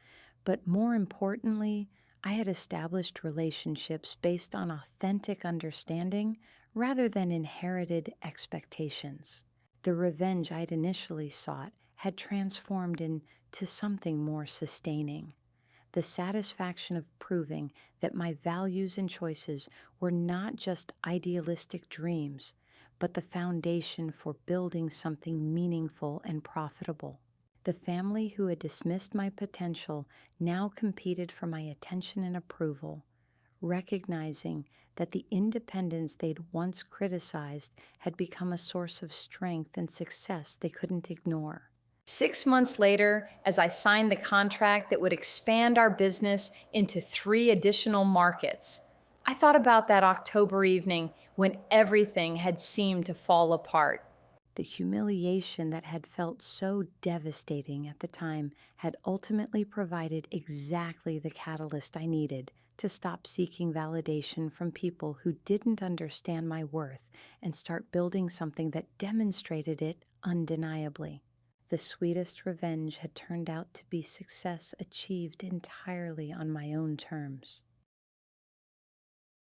but more importantly, I had established relationships based on authentic understanding rather than inherited expectations. The revenge I'd initially sought had transformed into something more sustaining. The satisfaction of proving that my values and choices were not just idealistic dreams, but the foundation for building something meaningful and profitable. The family who had dismissed my potential now competed for my attention and approval, recognizing that the independence they'd once criticized had become a source of strength and success they couldn't ignore. 6 months later, as I signed the contract that would expand our business into 3 additional markets, I thought about that October evening when everything had seemed to fall apart. The humiliation that had felt so devastating at the time had ultimately provided exactly the catalyst I needed to stop seeking validation from people who didn't understand my worth and start building something that demonstrated it undeniably. The sweetest revenge had turned out to be success achieved entirely on my own terms.